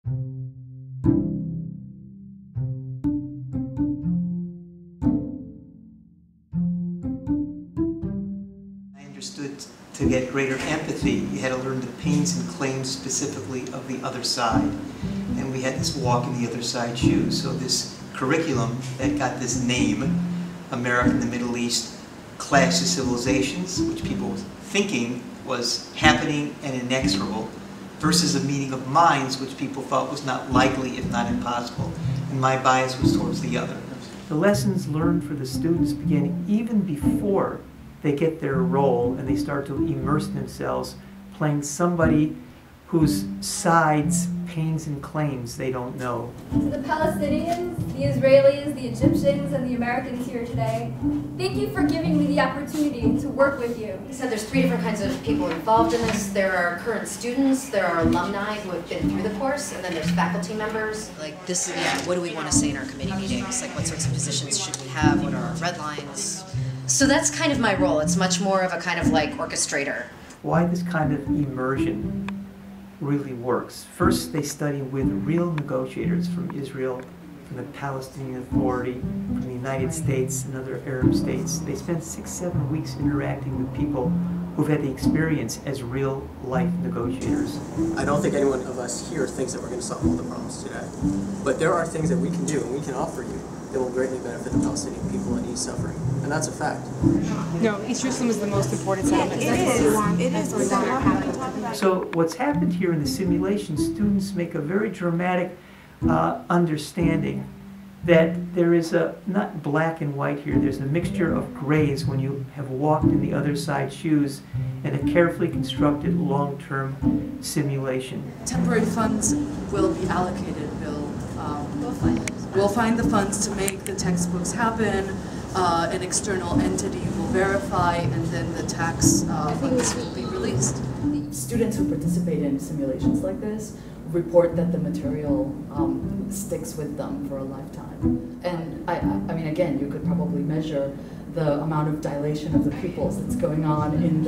I understood to get greater empathy, you had to learn the pains and claims specifically of the other side. And we had this walk in the other side shoes. So this curriculum that got this name, America and the Middle East, Clash of Civilizations, which people were thinking was happening and inexorable, versus a meeting of minds, which people thought was not likely, if not impossible. And my bias was towards the other. The lessons learned for the students begin even before they get their role and they start to immerse themselves playing somebody whose sides, pains, and claims they don't know. To the Palestinians, the Israelis, the Egyptians, and the Americans here today, thank you for giving me the opportunity to work with you. You said there's 3 different kinds of people involved in this. There are current students, there are alumni who have been through the course, and then there's faculty members. Like this, what do we want to say in our committee meetings? Like what sorts of positions should we have? What are our red lines? So that's kind of my role. It's much more of a kind of like orchestrator. Why this kind of immersion really works. First, they study with real negotiators from Israel, from the Palestinian Authority, from the United States and other Arab states. They spend 6-7 weeks interacting with people who've had the experience as real-life negotiators. I don't think anyone of us here thinks that we're going to solve all the problems today. But there are things that we can do and we can offer you that will greatly benefit the Palestinian people and ease suffering. And that's a fact. No, East Jerusalem is the most important settlement. It is. So what's happened here in the simulation, students make a very dramatic understanding that there is a, not black and white here, there's a mixture of grays when you have walked in the other side's shoes in a carefully constructed long-term simulation. Temporary funds will be allocated. We'll find the funds to make the textbooks happen. An external entity will verify, and then the tax funds will be released. Students who participate in simulations like this report that the material sticks with them for a lifetime. And I mean, again, you could probably measure the amount of dilation of the pupils that's going on in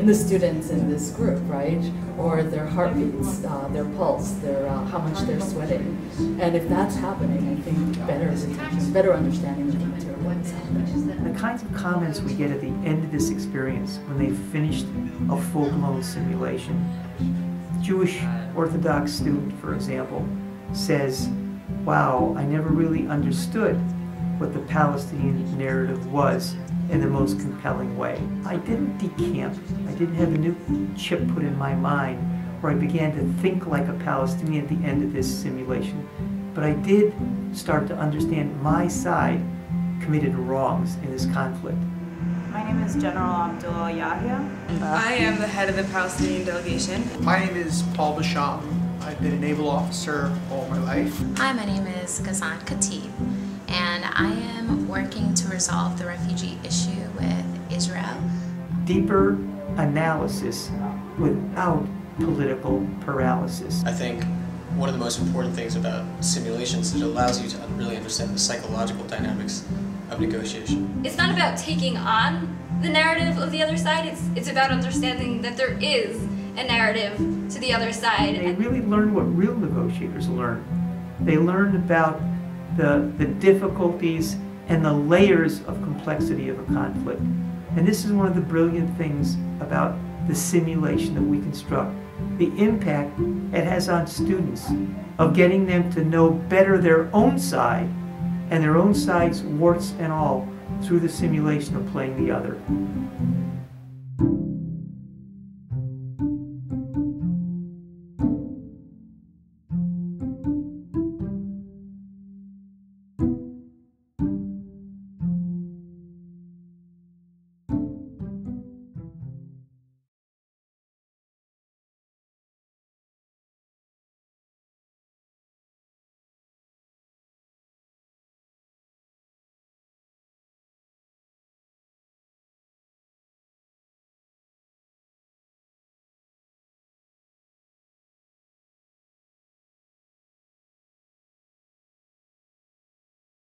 the students in this group, right? Or their heartbeats, their pulse, their how much they're sweating. And if that's happening, I think better understanding of the material is happening. The kinds of comments we get at the end of this experience when they've finished a full-blown simulation. Jewish Orthodox student, for example, says, wow, I never really understood what the Palestinian narrative was in the most compelling way. I didn't decamp. I didn't have a new chip put in my mind where I began to think like a Palestinian at the end of this simulation. But I did start to understand my side committed wrongs in this conflict. My name is General Abdullah Yahya. I am the head of the Palestinian delegation. My name is Paul Basham. I've been a naval officer all my life. Hi, my name is Ghazan Khatib, and I am working to resolve the refugee issue with Israel. Deeper analysis without political paralysis. I think one of the most important things about simulations is it allows you to really understand the psychological dynamics of negotiation. It's not about taking on the narrative of the other side, it's about understanding that there is a narrative to the other side. They really learn what real negotiators learn. They learn about the difficulties and the layers of complexity of a conflict. And this is one of the brilliant things about the simulation that we construct. The impact it has on students of getting them to know better their own side and their own side's warts and all through the simulation of playing the other.